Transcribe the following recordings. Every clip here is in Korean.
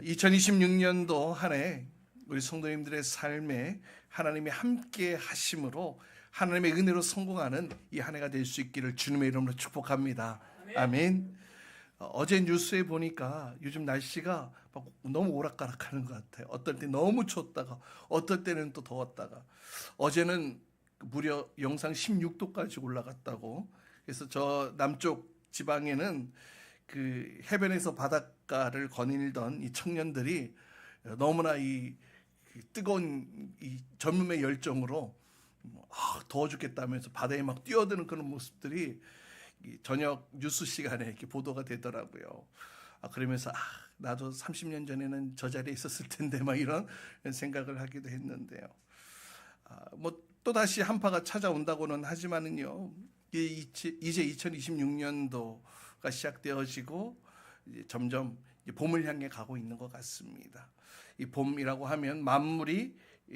2026년도 한 해 우리 성도님들의 삶에 하나님이 함께 하심으로 하나님의 은혜로 성공하는 이 한 해가 될 수 있기를 주님의 이름으로 축복합니다. 아멘. 어제 뉴스에 보니까 요즘 날씨가 막 너무 오락가락하는 것 같아요. 어떨 때 너무 춥다가 어떨 때는 또 더웠다가 어제는 무려 영상 16도까지 올라갔다고. 그래서 저 남쪽 지방에는 그 해변에서 바닷가를 거닐던 이 청년들이 너무나 이 뜨거운 이 젊음의 열정으로 더워 죽겠다면서 바다에 막 뛰어드는 그런 모습들이 저녁 뉴스 시간에 이렇게 보도가 되더라고요. 그러면서 나도 30년 전에는 저 자리에 있었을 텐데 막 이런 생각을 하기도 했는데요. 뭐 또 다시 한파가 찾아온다고는 하지만은요. 이제 2026년도가 시작되어지고 이제 점점 봄을 향해 가고 있는 것 같습니다. 이 봄이라고 하면 만물이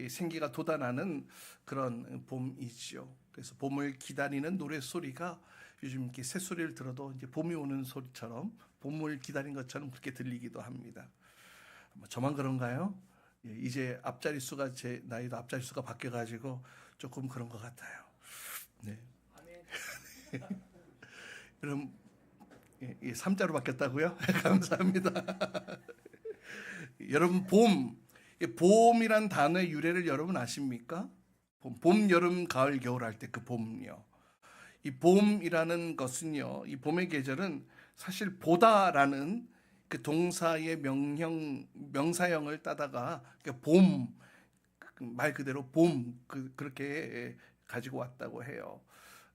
생기가 돋아나는 그런 봄이지요. 그래서 봄을 기다리는 노래 소리가 요즘 이렇게 새소리를 들어도 이제 봄이 오는 소리처럼 봄을 기다린 것처럼 그렇게 들리기도 합니다. 저만 그런가요? 이제 앞자릿수가 제 나이도 앞자릿수가 바뀌어가지고 조금 그런 것 같아요. 네. 여러분 3자로 바뀌었다고요? 감사합니다. 여러분 봄이란 단어의 유래를 여러분 아십니까? 봄, 여름, 가을, 겨울 할 때 그 봄요. 이 봄이라는 것은요, 이 봄의 계절은 사실 보다라는 그 동사의 명사형을 따다가 봄, 말 그대로 그렇게 가지고 왔다고 해요.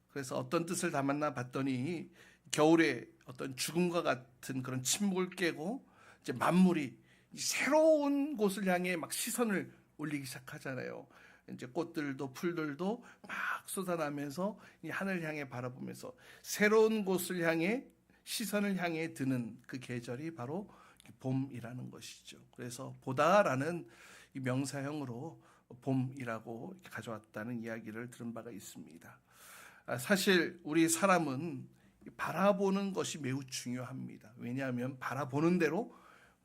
그래서 어떤 뜻을 담았나 봤더니 겨울에 어떤 죽음과 같은 그런 침묵을 깨고 이제 만물이 새로운 곳을 향해 막 시선을 올리기 시작하잖아요. 이제 꽃들도 풀들도 막 쏟아나면서 이 하늘 향해 바라보면서 새로운 곳을 향해 시선을 향해 드는 그 계절이 바로 봄이라는 것이죠. 그래서 보다라는 이 명사형으로 봄이라고 이렇게 가져왔다는 이야기를 들은 바가 있습니다. 사실 우리 사람은 바라보는 것이 매우 중요합니다. 왜냐하면 바라보는 대로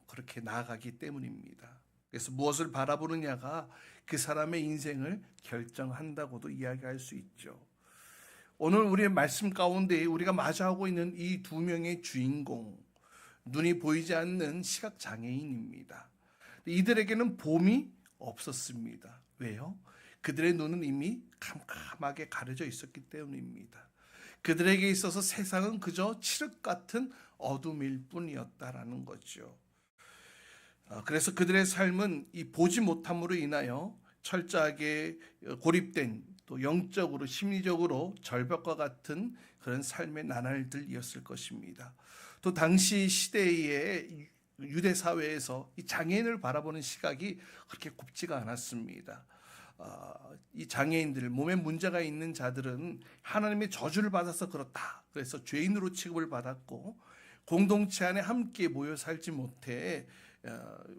그렇게 나아가기 때문입니다. 그래서 무엇을 바라보느냐가 그 사람의 인생을 결정한다고도 이야기할 수 있죠. 오늘 우리의 말씀 가운데 우리가 마주하고 있는 이 두 명의 주인공, 눈이 보이지 않는 시각장애인입니다. 이들에게는 봄이 없었습니다. 왜요? 그들의 눈은 이미 캄캄하게 가려져 있었기 때문입니다. 그들에게 있어서 세상은 그저 칠흑 같은 어둠일 뿐이었다라는 거죠. 그래서 그들의 삶은 이 보지 못함으로 인하여 철저하게 고립된 또 영적으로 심리적으로 절벽과 같은 그런 삶의 나날들이었을 것입니다. 또 당시 시대의 유대 사회에서 이 장애인을 바라보는 시각이 그렇게 곱지가 않았습니다. 이 장애인들, 몸에 문제가 있는 자들은 하나님의 저주를 받아서 그렇다. 그래서 죄인으로 취급을 받았고 공동체 안에 함께 모여 살지 못해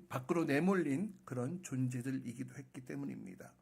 밖으로 내몰린 그런 존재들이기도 했기 때문입니다.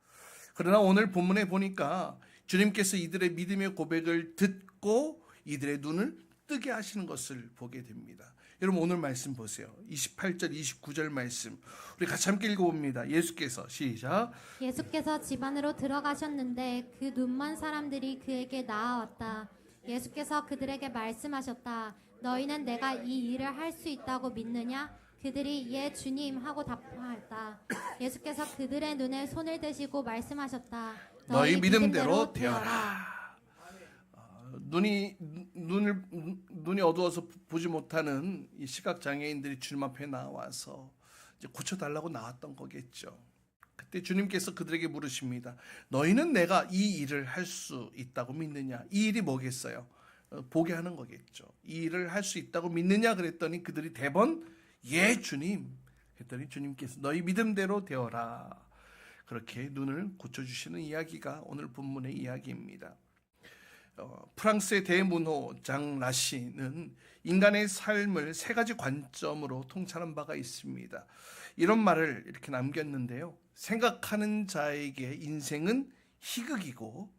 그러나 오늘 본문에 보니까 주님께서 이들의 믿음의 고백을 듣고 이들의 눈을 뜨게 하시는 것을 보게 됩니다. 여러분 오늘 말씀 보세요. 28절 29절 말씀 우리 같이 함께 읽어봅니다. 예수께서 시작. 예수께서 집 안으로 들어가셨는데 그 눈먼 사람들이 그에게 나아왔다. 예수께서 그들에게 말씀하셨다. 너희는 내가 이 일을 할 수 있다고 믿느냐? 그들이 예 주님 하고 답하였다. 예수께서 그들의 눈에 손을 대시고 말씀하셨다. 너희 믿음대로 되어라. 눈이 어두워서 보지 못하는 이 시각 장애인들이 주님 앞에 나와서 이제 고쳐달라고 나왔던 거겠죠. 그때 주님께서 그들에게 물으십니다. 너희는 내가 이 일을 할 수 있다고 믿느냐? 이 일이 뭐겠어요? 보게 하는 거겠죠. 이 일을 할 수 있다고 믿느냐? 그랬더니 그들이 대번 예 주님 했더니 주님께서 너희 믿음대로 되어라. 그렇게 눈을 고쳐주시는 이야기가 오늘 본문의 이야기입니다. 프랑스의 대문호 장 라시는 인간의 삶을 세 가지 관점으로 통찰한 바가 있습니다. 이런 말을 이렇게 남겼는데요. 생각하는 자에게 인생은 희극이고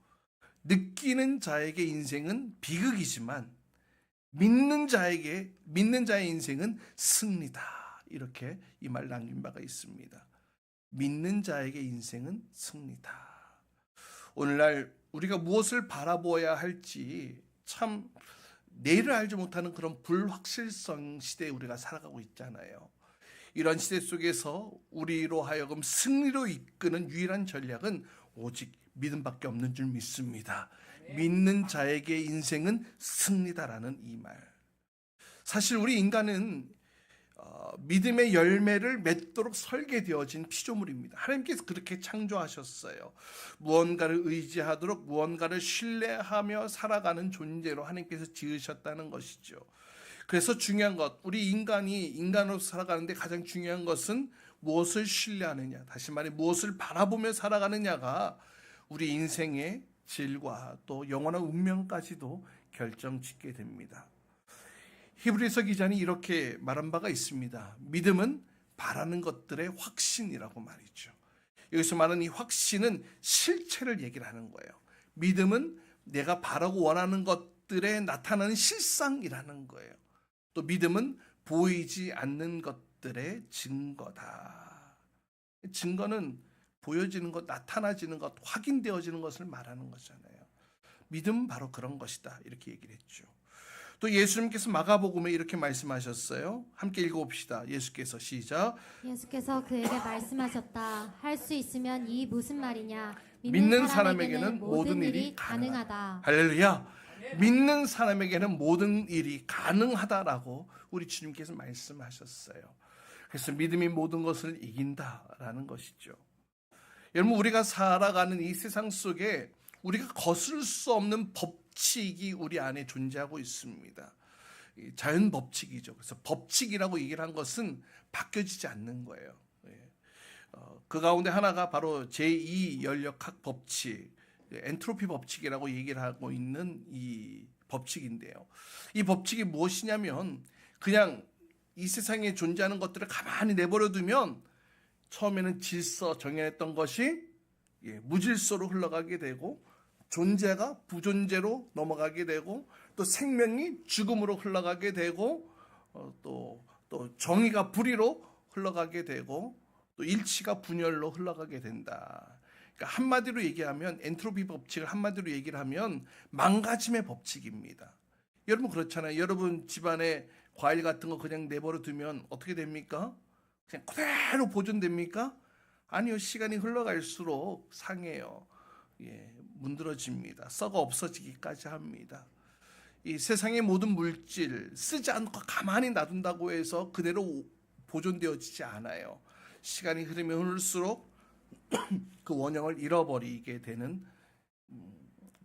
느끼는 자에게 인생은 비극이지만 믿는 자의 인생은 승리다. 이렇게 이 말 남긴 바가 있습니다. 믿는 자에게 인생은 승리다. 오늘날 우리가 무엇을 바라보아야 할지 참 내일을 알지 못하는 그런 불확실성 시대에 우리가 살아가고 있잖아요. 이런 시대 속에서 우리로 하여금 승리로 이끄는 유일한 전략은 오직 믿음밖에 없는 줄 믿습니다. 믿는 자에게 인생은 승리다라는 이 말. 사실 우리 인간은 믿음의 열매를 맺도록 설계되어진 피조물입니다. 하나님께서 그렇게 창조하셨어요. 무언가를 의지하도록 무언가를 신뢰하며 살아가는 존재로 하나님께서 지으셨다는 것이죠. 그래서 중요한 것, 우리 인간이 인간으로 살아가는데 가장 중요한 것은 무엇을 신뢰하느냐, 다시 말해 무엇을 바라보며 살아가느냐가 우리 인생의 질과 또 영원한 운명까지도 결정짓게 됩니다. 히브리서 기자는 이렇게 말한 바가 있습니다. 믿음은 바라는 것들의 확신이라고 말이죠. 여기서 말하는 이 확신은 실체를 얘기를 하는 거예요. 믿음은 내가 바라고 원하는 것들에 나타나는 실상이라는 거예요. 또 믿음은 보이지 않는 것들의 증거다. 증거는 보여지는 것, 나타나지는 것, 확인되어지는 것을 말하는 거잖아요. 믿음은 바로 그런 것이다. 이렇게 얘기를 했죠. 또 예수님께서 마가복음에 이렇게 말씀하셨어요. 함께 읽어봅시다. 예수께서 시작. 예수께서 그에게 말씀하셨다. 할 수 있으면 이 무슨 말이냐? 믿는 사람에게는 모든 일이 가능하다. 할렐루야. 믿는 사람에게는 모든 일이 가능하다라고 우리 주님께서 말씀하셨어요. 그래서 믿음이 모든 것을 이긴다라는 것이죠. 여러분, 우리가 살아가는 이 세상 속에 우리가 거스를 수 없는 법칙이 우리 안에 존재하고 있습니다. 자연 법칙이죠. 그래서 법칙이라고 얘기를 한 것은 바뀌어지지 않는 거예요. 그 가운데 하나가 바로 제2연력학 법칙, 엔트로피 법칙이라고 얘기를 하고 있는 이 법칙인데요. 이 법칙이 무엇이냐면 그냥 이 세상에 존재하는 것들을 가만히 내버려 두면 처음에는 질서 정해냈던 것이 무질서로 흘러가게 되고 존재가 부존재로 넘어가게 되고 또 생명이 죽음으로 흘러가게 되고 또 정의가 불의로 흘러가게 되고 또 일치가 분열로 흘러가게 된다. 그러니까 한마디로 얘기하면 엔트로피 법칙을 한마디로 얘기를 하면 망가짐의 법칙입니다. 여러분 그렇잖아요. 여러분 집안에 과일 같은 거 그냥 내버려 두면 어떻게 됩니까? 그냥 그대로 보존됩니까? 아니요. 시간이 흘러갈수록 상해요. 문드러집니다. 썩어 없어지기까지 합니다. 이 세상의 모든 물질 쓰지 않고 가만히 놔둔다고 해서 그대로 보존되어지지 않아요. 시간이 흐르면 흐를수록 그 원형을 잃어버리게 되는,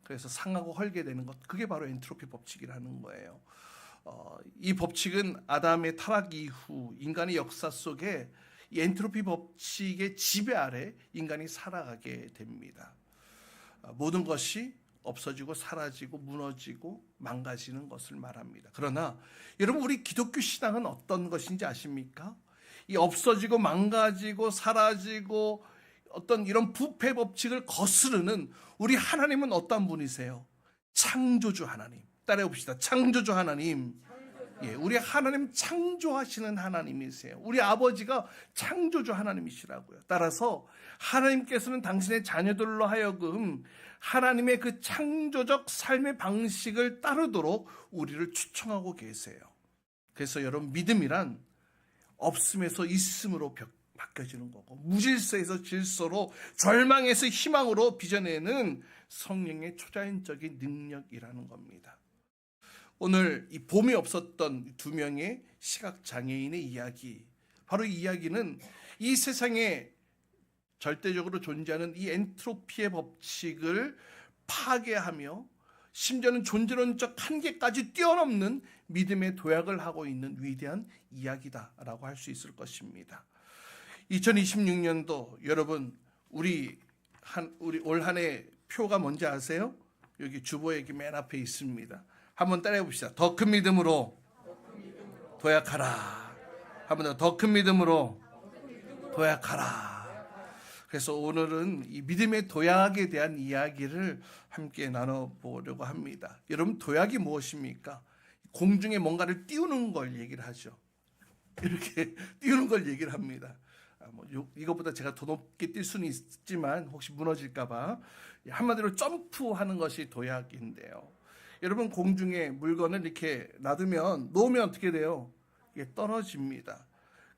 그래서 상하고 헐게 되는 것, 그게 바로 엔트로피 법칙이라는 거예요. 이 법칙은 아담의 타락 이후 인간의 역사 속에 이 엔트로피 법칙의 지배 아래 인간이 살아가게 됩니다. 모든 것이 없어지고 사라지고 무너지고 망가지는 것을 말합니다. 그러나 여러분, 우리 기독교 신앙은 어떤 것인지 아십니까? 이 없어지고 망가지고 사라지고 어떤 이런 부패 법칙을 거스르는 우리 하나님은 어떤 분이세요? 창조주 하나님. 따라해 봅시다. 창조주 하나님. 우리 하나님 창조하시는 하나님이세요. 우리 아버지가 창조주 하나님이시라고요. 따라서 하나님께서는 당신의 자녀들로 하여금 하나님의 그 창조적 삶의 방식을 따르도록 우리를 추청하고 계세요. 그래서 여러분, 믿음이란 없음에서 있음으로 바뀌어지는 거고, 무질서에서 질서로, 절망에서 희망으로 빚어내는 성령의 초자연적인 능력이라는 겁니다. 오늘 이 봄이 없었던 두 명의 시각장애인의 이야기, 바로 이 이야기는 이 세상에 절대적으로 존재하는 이 엔트로피의 법칙을 파괴하며 심지어는 존재론적 한계까지 뛰어넘는 믿음의 도약을 하고 있는 위대한 이야기다라고 할 수 있을 것입니다. 2026년도 여러분, 우리 올 한 해 표가 뭔지 아세요? 여기 주보에 맨 앞에 있습니다. 한번 따라해 봅시다. 더 큰 믿음으로 도약하라. 한번 더 큰 믿음으로 도약하라. 그래서 오늘은 이 믿음의 도약에 대한 이야기를 함께 나눠보려고 합니다. 여러분, 도약이 무엇입니까? 공중에 뭔가를 띄우는 걸 얘기를 하죠. 이렇게 띄우는 걸 얘기를 합니다. 이것보다 제가 더 높게 뛸 수는 있지만 혹시 무너질까봐 한마디로 점프하는 것이 도약인데요. 여러분, 공중에 물건을 이렇게 놔두면 놓으면 어떻게 돼요? 이게 떨어집니다.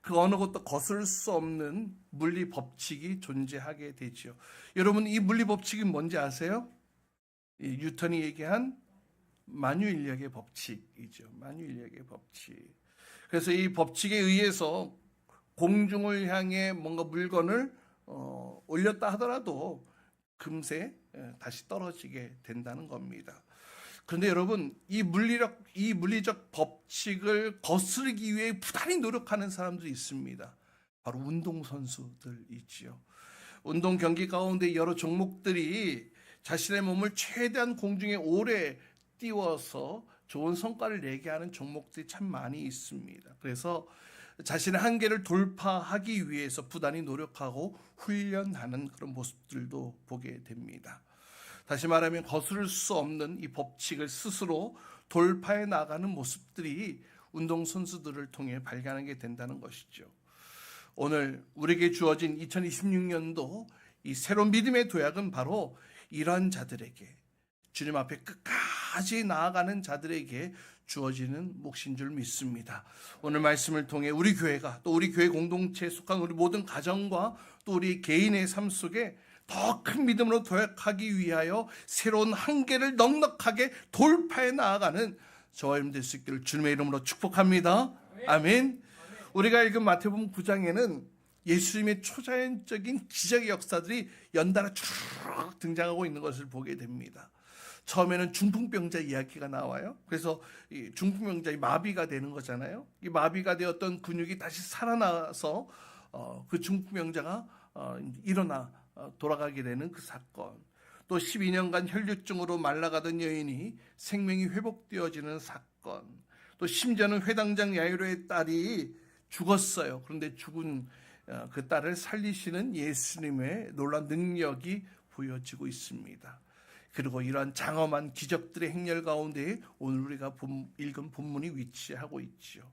그 어느 것도 거스를 수 없는 물리 법칙이 존재하게 되죠. 여러분, 이 물리 법칙이 뭔지 아세요? 이 뉴턴이 얘기한 만유인력의 법칙이죠. 만유인력의 법칙. 그래서 이 법칙에 의해서 공중을 향해 뭔가 물건을 올렸다 하더라도 금세 다시 떨어지게 된다는 겁니다. 그런데 여러분, 이 물리적 법칙을 거스르기 위해 부단히 노력하는 사람들이 있습니다. 바로 운동선수들이지요. 운동 경기 가운데 여러 종목들이 자신의 몸을 최대한 공중에 오래 띄워서 좋은 성과를 내게 하는 종목들이 참 많이 있습니다. 그래서 자신의 한계를 돌파하기 위해서 부단히 노력하고 훈련하는 그런 모습들도 보게 됩니다. 다시 말하면 거스를 수 없는 이 법칙을 스스로 돌파해 나가는 모습들이 운동선수들을 통해 발견하게 된다는 것이죠. 오늘 우리에게 주어진 2026년도 이 새로운 믿음의 도약은 바로 이러한 자들에게, 주님 앞에 끝까지 나아가는 자들에게 주어지는 몫인 줄 믿습니다. 오늘 말씀을 통해 우리 교회가, 또 우리 교회 공동체에 속한 우리 모든 가정과 또 우리 개인의 삶 속에 더 큰 믿음으로 도약하기 위하여 새로운 한계를 넉넉하게 돌파해 나아가는 저와 여러분 될 수 있기를 주님의 이름으로 축복합니다. 아멘. 우리가 읽은 마태복음 9장에는 예수님의 초자연적인 기적의 역사들이 연달아 쭉 등장하고 있는 것을 보게 됩니다. 처음에는 중풍병자 이야기가 나와요. 그래서 이 중풍병자의 마비가 되는 거잖아요. 이 마비가 되었던 근육이 다시 살아나서 그 중풍병자가 일어나 돌아가게 되는 그 사건. 또 12년간 혈류증으로 말라가던 여인이 생명이 회복되어지는 사건. 또 심지어는 회당장 야이로의 딸이 죽었어요. 그런데 죽은 그 딸을 살리시는 예수님의 놀라운 능력이 보여지고 있습니다. 그리고 이러한 장엄한 기적들의 행렬 가운데 오늘 우리가 읽은 본문이 위치하고 있죠.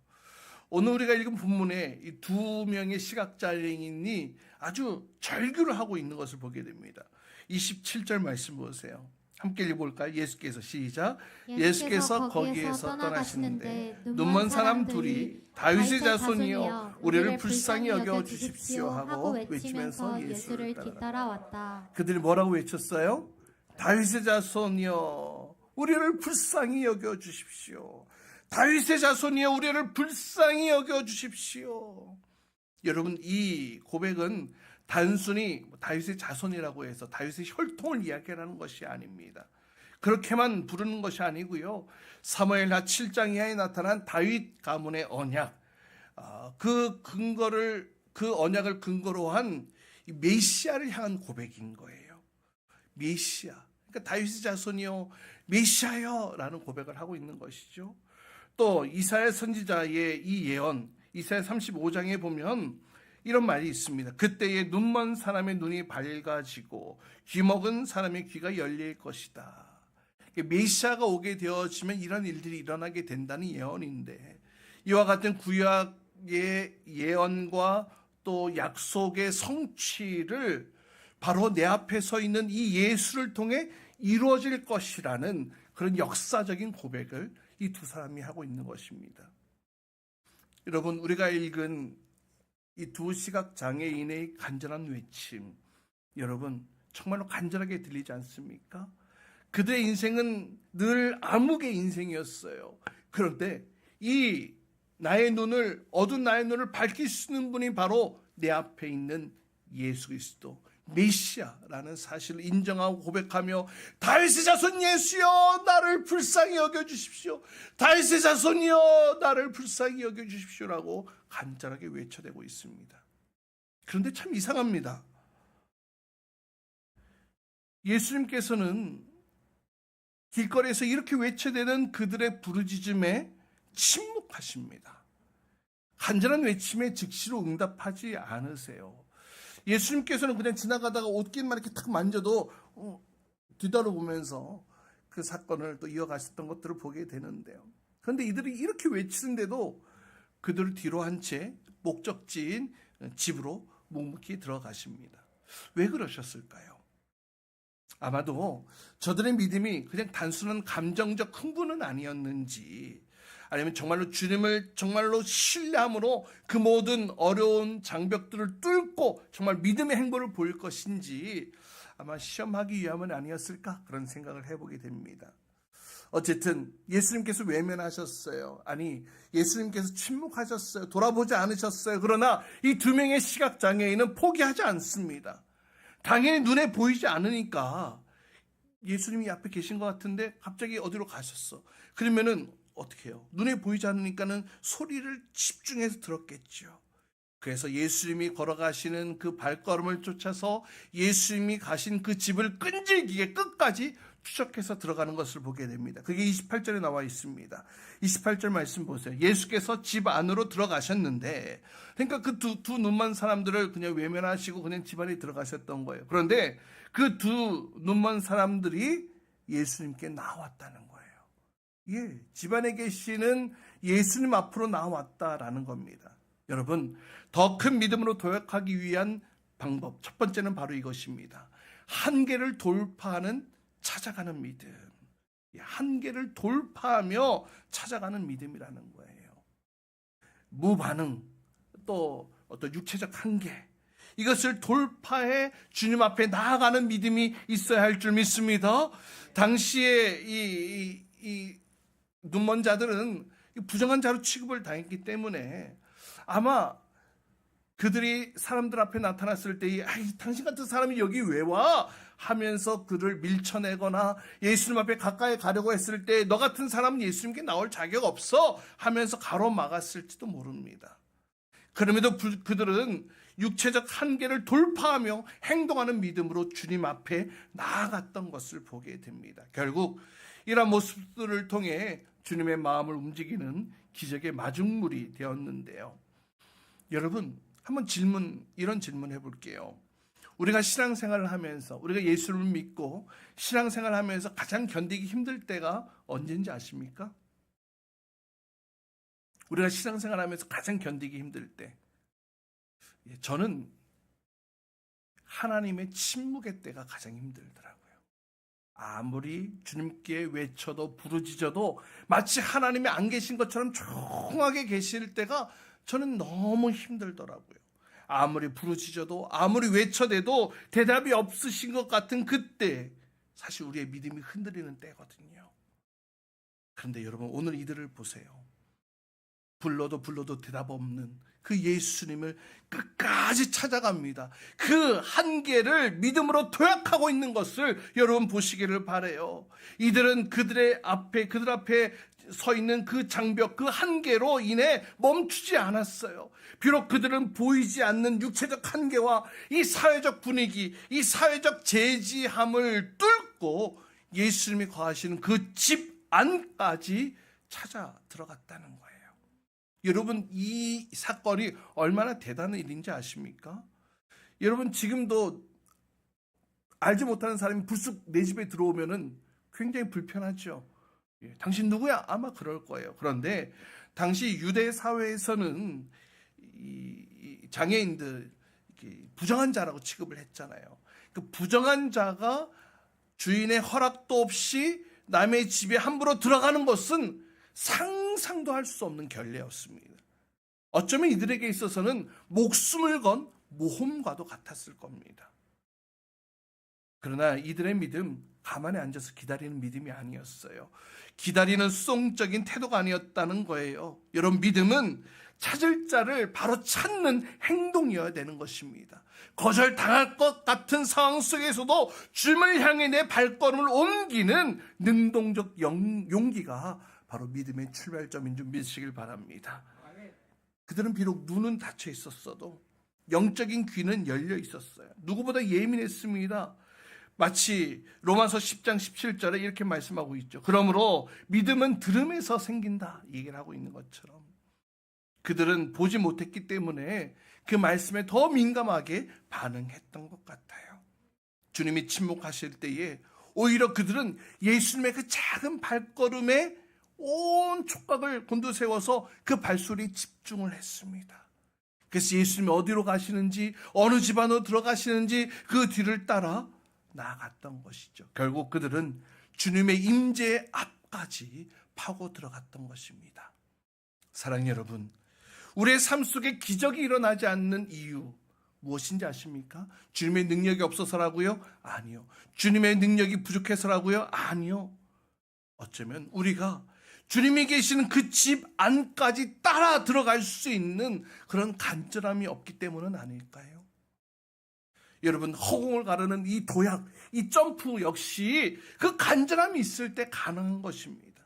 오늘 우리가 읽은 본문에 이 두 명의 시각장애인이 아주 절규를 하고 있는 것을 보게 됩니다. 27절 말씀 보세요. 함께 읽어볼까요? 예수께서 시작. 예수께서 거기에서 떠나시는데 눈먼 사람 둘이 다윗의 자손이여 우리를 불쌍히 여겨 주십시오 하고 외치면서 예수를 뒤따라왔다. 그들이 뭐라고 외쳤어요? 다윗의 자손이여 우리를 불쌍히 여겨 주십시오. 다윗의 자손이여 우리를 불쌍히 여겨 주십시오. 여러분, 이 고백은 단순히 다윗의 자손이라고 해서 다윗의 혈통을 이야기하는 것이 아닙니다. 그렇게만 부르는 것이 아니고요. 사무엘하 7장 이하에 나타난 다윗 가문의 언약, 그 언약을 근거로 한 메시아를 향한 고백인 거예요. 메시아. 그러니까 다윗의 자손이요, 메시아요라는 고백을 하고 있는 것이죠. 또 이사야 선지자의 이 예언, 이사야 35장에 보면 이런 말이 있습니다. 그때에 눈먼 사람의 눈이 밝아지고 귀먹은 사람의 귀가 열릴 것이다. 메시아가 오게 되어지면 이런 일들이 일어나게 된다는 예언인데, 이와 같은 구약의 예언과 또 약속의 성취를 바로 내 앞에 서 있는 이 예수를 통해 이루어질 것이라는 그런 역사적인 고백을 이 두 사람이 하고 있는 것입니다. 여러분, 우리가 읽은 이 두 시각장애인의 간절한 외침, 여러분 정말로 간절하게 들리지 않습니까? 그들의 인생은 늘 암흑의 인생이었어요. 그런데 이 어두운 나의 눈을 밝힐 수 있는 분이 바로 내 앞에 있는 예수 그리스도 메시아라는 사실을 인정하고 고백하며 다윗의 자손 예수여 나를 불쌍히 여겨주십시오. 다윗의 자손이여 나를 불쌍히 여겨주십시오라고 간절하게 외쳐대고 있습니다. 그런데 참 이상합니다. 예수님께서는 길거리에서 이렇게 외쳐대는 그들의 부르짖음에 침묵하십니다. 간절한 외침에 즉시로 응답하지 않으세요. 예수님께서는 그냥 지나가다가 옷깃만 이렇게 탁 만져도 뒤돌아보면서 그 사건을 또 이어가셨던 것들을 보게 되는데요. 그런데 이들이 이렇게 외치는데도 그들을 뒤로 한 채 목적지인 집으로 묵묵히 들어가십니다. 왜 그러셨을까요? 아마도 저들의 믿음이 그냥 단순한 감정적 흥분은 아니었는지, 아니면 정말로 주님을 정말로 신뢰함으로 그 모든 어려운 장벽들을 뚫고 정말 믿음의 행보를 보일 것인지 아마 시험하기 위함은 아니었을까, 그런 생각을 해보게 됩니다. 어쨌든 예수님께서 외면하셨어요. 아니, 예수님께서 침묵하셨어요. 돌아보지 않으셨어요. 그러나 이 두 명의 시각장애인은 포기하지 않습니다. 당연히 눈에 보이지 않으니까 예수님이 앞에 계신 것 같은데 갑자기 어디로 가셨어. 그러면은 어떻게 해요? 눈에 보이지 않으니까는 소리를 집중해서 들었겠죠. 그래서 예수님이 걸어가시는 그 발걸음을 쫓아서 예수님이 가신 그 집을 끈질기게 끝까지 추적해서 들어가는 것을 보게 됩니다. 그게 28절에 나와 있습니다. 28절 말씀 보세요. 예수께서 집 안으로 들어가셨는데, 그러니까 그 두 눈먼 사람들을 그냥 외면하시고 그냥 집 안에 들어가셨던 거예요. 그런데 그 두 눈먼 사람들이 예수님께 나왔다는 거예요. 예, 집 안에 계시는 예수님 앞으로 나왔다라는 겁니다. 여러분, 더 큰 믿음으로 도약하기 위한 방법, 첫 번째는 바로 이것입니다. 한계를 돌파하는 찾아가는 믿음. 한계를 돌파하며 찾아가는 믿음이라는 거예요. 무반응, 또 어떤 육체적 한계, 이것을 돌파해 주님 앞에 나아가는 믿음이 있어야 할 줄 믿습니다. 당시에 이 눈먼 자들은 부정한 자로 취급을 당했기 때문에 아마 그들이 사람들 앞에 나타났을 때 당신 같은 사람이 여기 왜 와? 하면서 그를 밀쳐내거나 예수님 앞에 가까이 가려고 했을 때 너 같은 사람은 예수님께 나올 자격 없어 하면서 가로막았을지도 모릅니다. 그럼에도 그들은 육체적 한계를 돌파하며 행동하는 믿음으로 주님 앞에 나아갔던 것을 보게 됩니다. 결국 이러한 모습들을 통해 주님의 마음을 움직이는 기적의 마중물이 되었는데요. 여러분, 한번 이런 질문 해볼게요. 우리가 신앙생활을 하면서, 우리가 예수를 믿고 신앙생활을 하면서 가장 견디기 힘들 때가 언제인지 아십니까? 우리가 신앙생활을 하면서 가장 견디기 힘들 때, 저는 하나님의 침묵의 때가 가장 힘들더라고요. 아무리 주님께 외쳐도 부르짖어도 마치 하나님이 안 계신 것처럼 조용하게 계실 때가 저는 너무 힘들더라고요. 아무리 부르짖어도 아무리 외쳐대도 대답이 없으신 것 같은 그때, 사실 우리의 믿음이 흔들리는 때거든요. 그런데 여러분, 오늘 이들을 보세요. 불러도 대답 없는 그 예수님을 끝까지 찾아갑니다. 그 한계를 믿음으로 도약하고 있는 것을 여러분 보시기를 바라요. 이들은 그들 앞에 서 있는 그 장벽, 그 한계로 인해 멈추지 않았어요. 비록 그들은 보이지 않는 육체적 한계와 이 사회적 분위기, 이 사회적 제지함을 뚫고 예수님이 거하시는 그 집 안까지 찾아 들어갔다는 거예요. 여러분, 이 사건이 얼마나 대단한 일인지 아십니까? 여러분, 지금도 알지 못하는 사람이 불쑥 내 집에 들어오면은 굉장히 불편하죠. 당신 누구야? 아마 그럴 거예요. 그런데 당시 유대 사회에서는 이 장애인들 부정한 자라고 취급을 했잖아요. 그 부정한 자가 주인의 허락도 없이 남의 집에 함부로 들어가는 것은 상상도 할 수 없는 결례였습니다. 어쩌면 이들에게 있어서는 목숨을 건 모험과도 같았을 겁니다. 그러나 이들의 믿음, 가만히 앉아서 기다리는 믿음이 아니었어요. 기다리는 수동적인 태도가 아니었다는 거예요. 여러분, 믿음은 찾을 자를 바로 찾는 행동이어야 되는 것입니다. 거절당할 것 같은 상황 속에서도 주님을 향해 내 발걸음을 옮기는 능동적 용기가 바로 믿음의 출발점인 줄 믿으시길 바랍니다. 그들은 비록 눈은 닫혀 있었어도 영적인 귀는 열려 있었어요. 누구보다 예민했습니다. 마치 로마서 10장 17절에 이렇게 말씀하고 있죠. 그러므로 믿음은 들음에서 생긴다, 얘기를 하고 있는 것처럼 그들은 보지 못했기 때문에 그 말씀에 더 민감하게 반응했던 것 같아요. 주님이 침묵하실 때에 오히려 그들은 예수님의 그 작은 발걸음에 온 촉각을 곤두세워서 그 발소리에 집중을 했습니다. 그래서 예수님이 어디로 가시는지, 어느 집안으로 들어가시는지 그 뒤를 따라 나아갔던 것이죠. 결국 그들은 주님의 임재 앞까지 파고 들어갔던 것입니다. 사랑하는 여러분, 우리의 삶 속에 기적이 일어나지 않는 이유 무엇인지 아십니까? 주님의 능력이 없어서라고요? 아니요. 주님의 능력이 부족해서라고요? 아니요. 어쩌면 우리가 주님이 계시는 그 집 안까지 따라 들어갈 수 있는 그런 간절함이 없기 때문은 아닐까요? 여러분, 허공을 가르는 이 도약, 이 점프 역시 그 간절함이 있을 때 가능한 것입니다.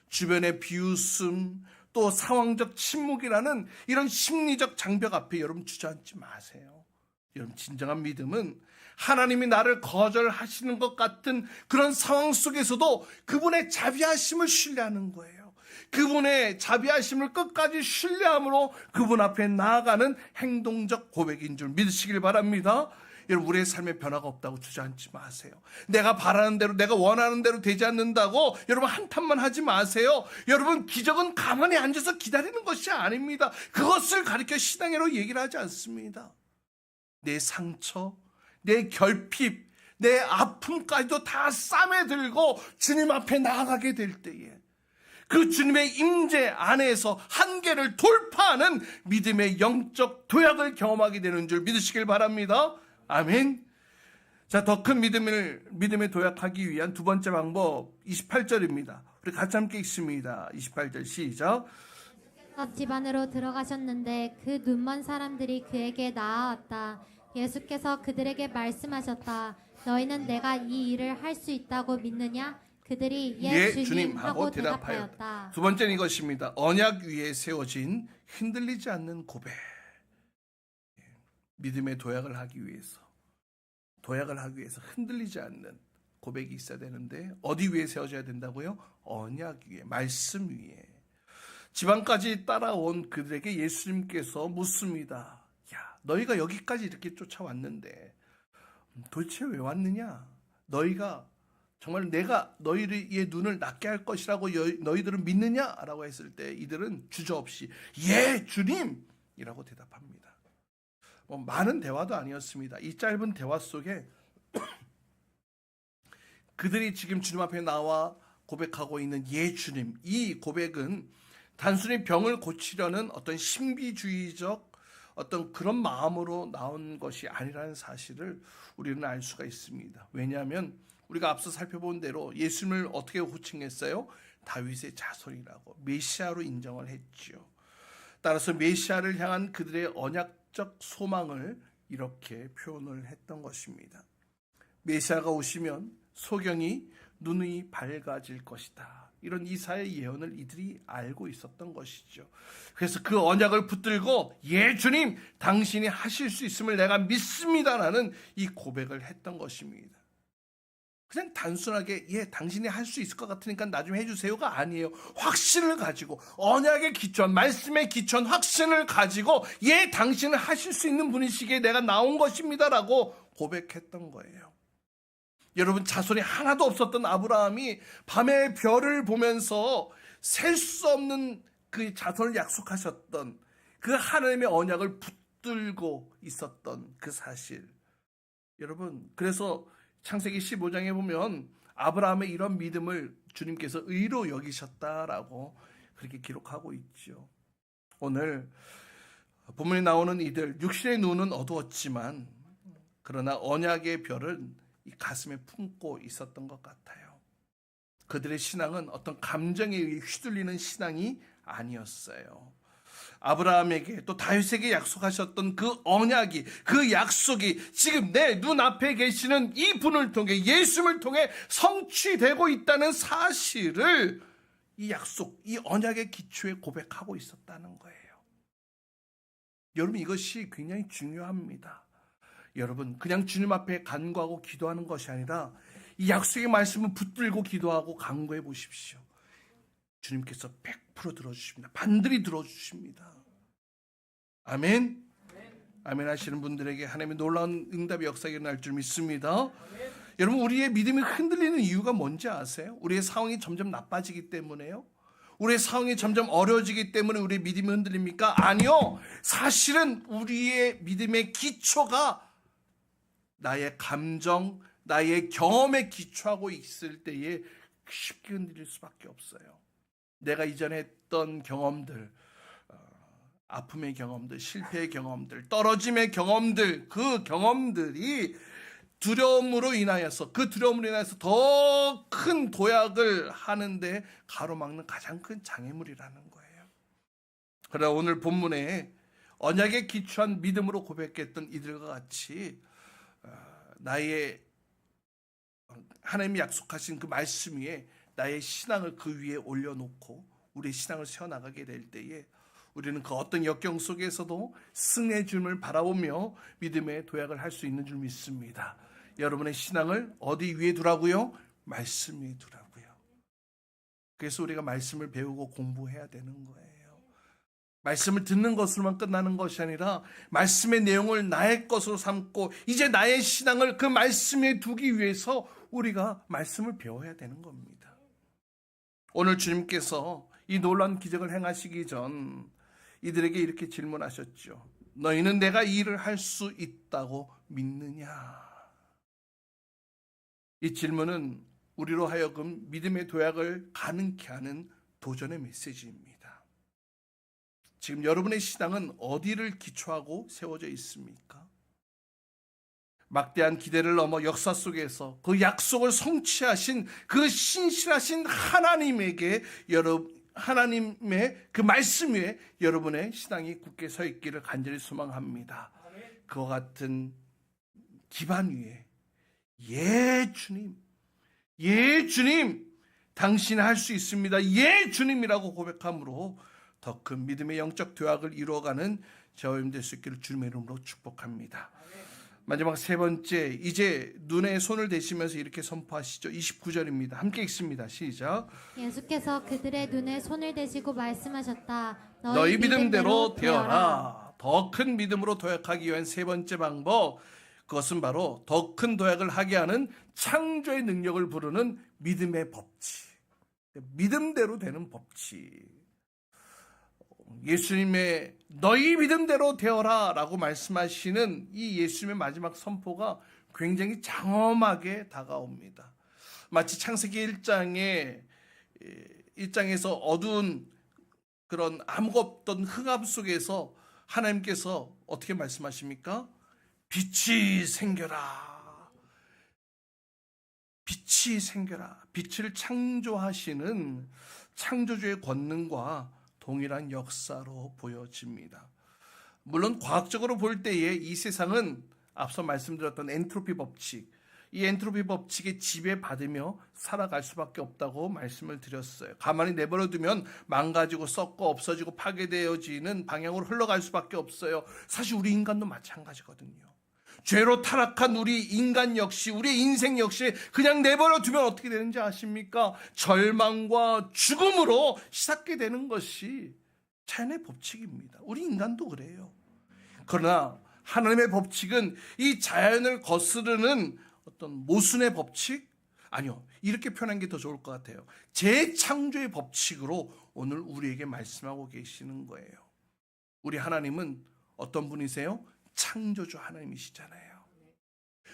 주변의 비웃음, 또 상황적 침묵이라는 이런 심리적 장벽 앞에 여러분 주저앉지 마세요. 여러분, 진정한 믿음은 하나님이 나를 거절하시는 것 같은 그런 상황 속에서도 그분의 자비하심을 신뢰하는 거예요. 그분의 자비하심을 끝까지 신뢰함으로 그분 앞에 나아가는 행동적 고백인 줄 믿으시길 바랍니다. 여러분, 우리의 삶에 변화가 없다고 주저앉지 마세요. 내가 바라는 대로, 내가 원하는 대로 되지 않는다고 여러분 한탄만 하지 마세요. 여러분, 기적은 가만히 앉아서 기다리는 것이 아닙니다. 그것을 가리켜 신앙으로 얘기를 하지 않습니다. 내 상처, 내 결핍, 내 아픔까지도 다 쌈에 들고 주님 앞에 나아가게 될 때에 그 주님의 임재 안에서 한계를 돌파하는 믿음의 영적 도약을 경험하게 되는 줄 믿으시길 바랍니다. 아멘. 자, 더 큰 믿음에 도약하기 위한 두 번째 방법 28절입니다. 우리 같이 함께 읽습니다. 28절 시작. 집 안으로 들어가셨는데 그 눈먼 사람들이 그에게 나아왔다. 예수께서 그들에게 말씀하셨다. 너희는 내가 이 일을 할 수 있다고 믿느냐? 그들이 예, 주님 하고 대답하였다. 두 번째는 이것입니다. 언약 위에 세워진 흔들리지 않는 고백. 믿음의 도약을 하기 위해서 흔들리지 않는 고백이 있어야 되는데 어디 위에 세워져야 된다고요? 언약 위에, 말씀 위에. 지방까지 따라온 그들에게 예수님께서 묻습니다. 야, 너희가 여기까지 이렇게 쫓아왔는데 도대체 왜 왔느냐? 너희가 정말 내가 너희의 눈을 낫게 할 것이라고 너희들은 믿느냐? 라고 했을 때 이들은 주저없이 예, 주님이라고 대답합니다. 많은 대화도 아니었습니다. 이 짧은 대화 속에 그들이 지금 주님 앞에 나와 고백하고 있는 예, 주님, 이 고백은 단순히 병을 고치려는 어떤 신비주의적 어떤 그런 마음으로 나온 것이 아니라는 사실을 우리는 알 수가 있습니다. 왜냐하면 우리가 앞서 살펴본 대로 예수님을 어떻게 호칭했어요? 다윗의 자손이라고, 메시아로 인정을 했죠. 따라서 메시아를 향한 그들의 언약적 소망을 이렇게 표현을 했던 것입니다. 메시아가 오시면 소경이 눈이 밝아질 것이다. 이런 이사의 예언을 이들이 알고 있었던 것이죠. 그래서 그 언약을 붙들고 예, 주님, 당신이 하실 수 있음을 내가 믿습니다라는 이 고백을 했던 것입니다. 그냥 단순하게 예, 당신이 할 수 있을 것 같으니까 나 좀 해주세요가 아니에요. 확신을 가지고, 언약의 기초한, 말씀의 기초한 확신을 가지고 예, 당신은 하실 수 있는 분이시기에 내가 나온 것입니다라고 고백했던 거예요. 여러분, 자손이 하나도 없었던 아브라함이 밤에 별을 보면서 셀 수 없는 그 자손을 약속하셨던 그 하나님의 언약을 붙들고 있었던 그 사실. 여러분, 그래서 창세기 15장에 보면 아브라함의 이런 믿음을 주님께서 의로 여기셨다라고 그렇게 기록하고 있죠. 오늘 본문에 나오는 이들, 육신의 눈은 어두웠지만 그러나 언약의 별은 이 가슴에 품고 있었던 것 같아요. 그들의 신앙은 어떤 감정에 의해 휘둘리는 신앙이 아니었어요. 아브라함에게 또 다윗에게 약속하셨던 그 언약이, 그 약속이 지금 내 눈앞에 계시는 이 분을 통해, 예수님을 통해 성취되고 있다는 사실을 이 약속, 이 언약의 기초에 고백하고 있었다는 거예요. 여러분, 이것이 굉장히 중요합니다. 여러분, 그냥 주님 앞에 간구하고 기도하는 것이 아니라 이 약속의 말씀을 붙들고 기도하고 간구해 보십시오. 주님께서 100% 들어주십니다. 반드시 들어주십니다. 아멘. 아멘 하시는 분들에게 하나님의 놀라운 응답의 역사가 일어날 줄 믿습니다. 여러분, 우리의 믿음이 흔들리는 이유가 뭔지 아세요? 우리의 상황이 점점 나빠지기 때문에요. 우리의 상황이 점점 어려워지기 때문에 우리의 믿음이 흔들립니까? 아니요. 사실은 우리의 믿음의 기초가 나의 감정, 나의 경험에 기초하고 있을 때에 쉽게 흔들릴 수밖에 없어요. 내가 이전에 했던 경험들, 아픔의 경험들, 실패의 경험들, 떨어짐의 경험들, 그 경험들이 두려움으로 인하여서 더 큰 도약을 하는데 가로막는 가장 큰 장애물이라는 거예요. 그러나 오늘 본문에 언약에 기초한 믿음으로 고백했던 이들과 같이 나의 하나님이 약속하신 그 말씀 위에 나의 신앙을 그 위에 올려놓고 우리의 신앙을 세워나가게 될 때에 우리는 그 어떤 역경 속에서도 승리의 주님을 바라보며 믿음의 도약을 할 수 있는 줄 믿습니다. 여러분의 신앙을 어디 위에 두라고요? 말씀 위에 두라고요. 그래서 우리가 말씀을 배우고 공부해야 되는 거예요. 말씀을 듣는 것으로만 끝나는 것이 아니라 말씀의 내용을 나의 것으로 삼고 이제 나의 신앙을 그 말씀에 두기 위해서 우리가 말씀을 배워야 되는 겁니다. 오늘 주님께서 이 놀라운 기적을 행하시기 전 이들에게 이렇게 질문하셨죠. 너희는 내가 이 일을 할 수 있다고 믿느냐? 이 질문은 우리로 하여금 믿음의 도약을 가능케 하는 도전의 메시지입니다. 지금 여러분의 신앙은 어디를 기초하고 세워져 있습니까? 막대한 기대를 넘어 역사 속에서 그 약속을 성취하신 그 신실하신 하나님에게 하나님의 그 말씀 위에 여러분의 신앙이 굳게 서 있기를 간절히 소망합니다. 그와 같은 기반 위에 예 주님 당신이 할 수 있습니다. 예 주님이라고 고백함으로 더 큰 믿음의 영적 도약을 이루어가는 저와 여러분 될 수 있기를 주님의 이름으로 축복합니다. 마지막 세 번째, 이제 눈에 손을 대시면서 이렇게 선포하시죠. 29절입니다. 함께 읽습니다. 시작. 예수께서 그들의 눈에 손을 대시고 말씀하셨다. 너희 믿음대로 되어라. 더 큰 믿음으로 도약하기 위한 세 번째 방법, 그것은 바로 더 큰 도약을 하게 하는 창조의 능력을 부르는 믿음의 법칙. 믿음대로 되는 법칙. 예수님의 너희 믿음대로 되어라 라고 말씀하시는 이 예수님의 마지막 선포가 굉장히 장엄하게 다가옵니다. 마치 창세기 1장에서 어두운 그런 아무것도 없던 흑암 속에서 하나님께서 어떻게 말씀하십니까? 빛이 생겨라. 빛이 생겨라. 빛을 창조하시는 창조주의 권능과 동일한 역사로 보여집니다. 물론 과학적으로 볼 때에 이 세상은 앞서 말씀드렸던 엔트로피 법칙, 이 엔트로피 법칙에 지배받으며 살아갈 수밖에 없다고 말씀을 드렸어요. 가만히 내버려두면 망가지고 썩고 없어지고 파괴되어지는 방향으로 흘러갈 수밖에 없어요. 사실 우리 인간도 마찬가지거든요. 죄로 타락한 우리 인간 역시, 우리의 인생 역시 그냥 내버려두면 어떻게 되는지 아십니까? 절망과 죽음으로 시작게 되는 것이 자연의 법칙입니다. 우리 인간도 그래요. 그러나 하나님의 법칙은 이 자연을 거스르는 어떤 모순의 법칙? 아니요. 이렇게 표현하는 게 더 좋을 것 같아요. 재창조의 법칙으로 오늘 우리에게 말씀하고 계시는 거예요. 우리 하나님은 어떤 분이세요? 창조주 하나님이시잖아요.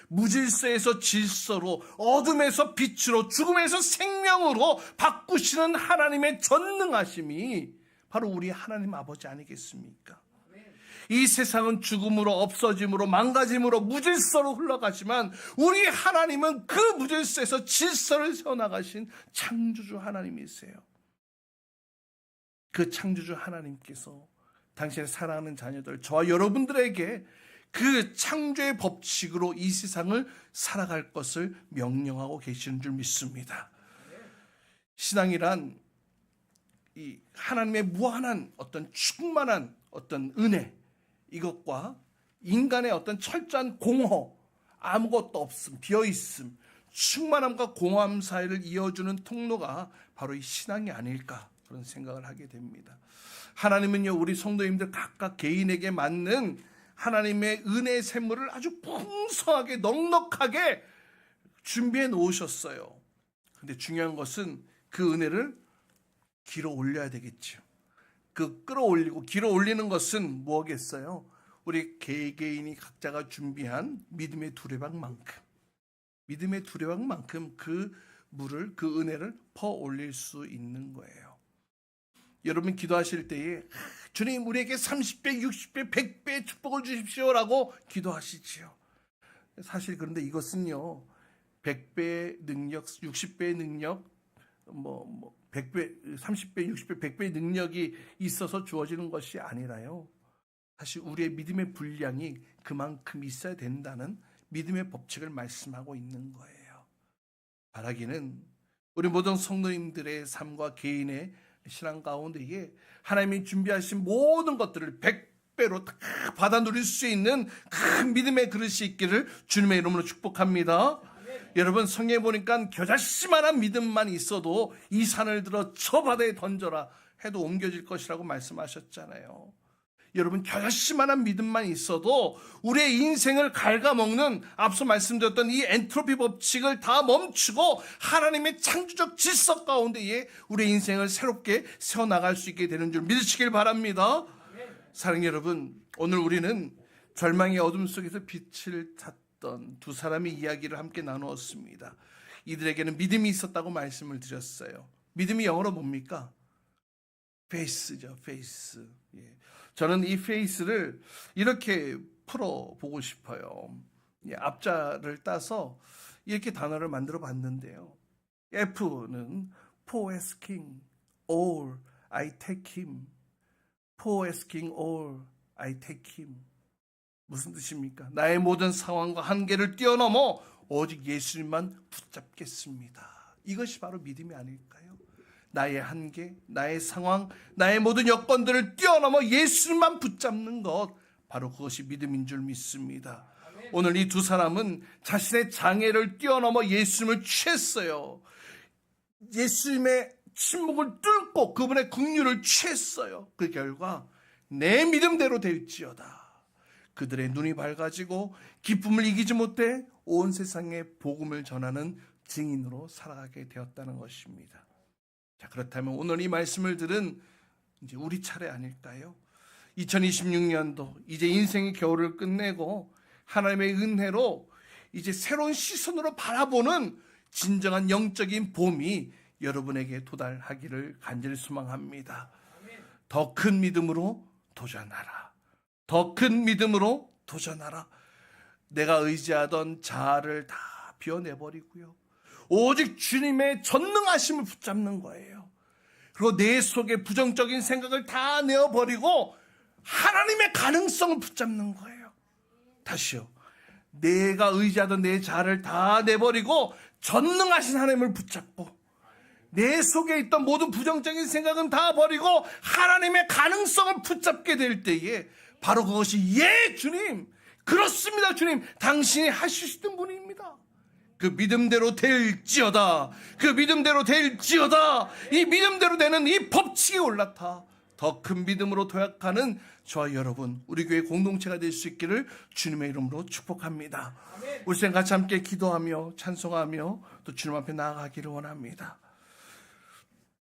무질서에서 질서로, 어둠에서 빛으로, 죽음에서 생명으로 바꾸시는 하나님의 전능하심이 바로 우리 하나님 아버지 아니겠습니까? 이 세상은 죽음으로, 없어짐으로, 망가짐으로, 무질서로 흘러가지만 우리 하나님은 그 무질서에서 질서를 세워나가신 창조주 하나님이세요. 그 창조주 하나님께서 당신의 사랑하는 자녀들, 저와 여러분들에게 그 창조의 법칙으로 이 세상을 살아갈 것을 명령하고 계시는 줄 믿습니다. 신앙이란 이 하나님의 무한한 어떤 충만한 어떤 은혜, 이것과 인간의 어떤 철저한 공허, 아무것도 없음, 비어있음, 충만함과 공허함 사이를 이어주는 통로가 바로 이 신앙이 아닐까, 그런 생각을 하게 됩니다. 하나님은요, 우리 성도님들 각각 개인에게 맞는 하나님의 은혜의 샘물을 아주 풍성하게 넉넉하게 준비해 놓으셨어요. 근데 중요한 것은 그 은혜를 길어 올려야 되겠죠. 그 끌어올리고 길어 올리는 것은 뭐겠어요? 우리 개개인이 각자가 준비한 믿음의 두레박만큼 그 물을, 그 은혜를 퍼 올릴 수 있는 거예요. 여러분 기도하실 때에 주님 우리에게 30배, 60배, 100배의 축복을 주십시오라고 기도하시지요. 사실 그런데 이것은요 100배의 능력, 60배의 능력, 100배, 30배, 60배, 100배의 능력이 있어서 주어지는 것이 아니라요. 사실 우리의 믿음의 분량이 그만큼 있어야 된다는 믿음의 법칙을 말씀하고 있는 거예요. 바라기는 우리 모든 성도님들의 삶과 개인의 신앙 가운데에 하나님이 준비하신 모든 것들을 100배로 다 받아 누릴 수 있는 큰 믿음의 그릇이 있기를 주님의 이름으로 축복합니다. 여러분 성경에 보니까 겨자씨만한 믿음만 있어도 이 산을 들어 저 바다에 던져라 해도 옮겨질 것이라고 말씀하셨잖아요. 여러분 겨자씨만한 믿음만 있어도 우리의 인생을 갉아먹는 앞서 말씀드렸던 이 엔트로피 법칙을 다 멈추고 하나님의 창조적 질서 가운데에 우리의 인생을 새롭게 세워나갈 수 있게 되는 줄 믿으시길 바랍니다. 사랑하는 여러분, 오늘 우리는 절망의 어둠 속에서 빛을 찾던 두 사람의 이야기를 함께 나누었습니다. 이들에게는 믿음이 있었다고 말씀을 드렸어요. 믿음이 영어로 뭡니까? 페이스죠, 페이스. 예. 저는 이 페이스를 이렇게 풀어보고 싶어요. 예, 앞자를 따서 이렇게 단어를 만들어 봤는데요. F는 for asking all, I take him. for asking all, I take him. 무슨 뜻입니까? 나의 모든 상황과 한계를 뛰어넘어 오직 예수님만 붙잡겠습니다. 이것이 바로 믿음이 아닐까요? 나의 한계, 나의 상황, 나의 모든 여건들을 뛰어넘어 예수님만 붙잡는 것, 바로 그것이 믿음인 줄 믿습니다. 오늘 이 두 사람은 자신의 장애를 뛰어넘어 예수님을 취했어요. 예수님의 침묵을 뚫고 그분의 긍휼을 취했어요. 그 결과 내 믿음대로 될지어다. 그들의 눈이 밝아지고 기쁨을 이기지 못해 온 세상에 복음을 전하는 증인으로 살아가게 되었다는 것입니다. 자, 그렇다면 오늘 이 말씀을 들은 이제 우리 차례 아닐까요? 2026년도 이제 인생의 겨울을 끝내고 하나님의 은혜로 이제 새로운 시선으로 바라보는 진정한 영적인 봄이 여러분에게 도달하기를 간절히 소망합니다. 더 큰 믿음으로 도전하라. 더 큰 믿음으로 도전하라. 내가 의지하던 자아를 다 비워내버리고요. 오직 주님의 전능하심을 붙잡는 거예요. 그리고 내 속에 부정적인 생각을 다 내어버리고 하나님의 가능성을 붙잡는 거예요. 다시요. 내가 의지하던 내 자아를 다 내버리고 전능하신 하나님을 붙잡고 내 속에 있던 모든 부정적인 생각은 다 버리고 하나님의 가능성을 붙잡게 될 때에 바로 그것이 예 주님, 그렇습니다 주님, 당신이 하실 수 있는 분입니다. 그 믿음대로 될지어다. 그 믿음대로 될지어다. 이 믿음대로 되는 이 법칙이 올라타 더 큰 믿음으로 도약하는 저와 여러분, 우리 교회 공동체가 될 수 있기를 주님의 이름으로 축복합니다. 우리 같이 함께 기도하며 찬송하며 또 주님 앞에 나아가기를 원합니다.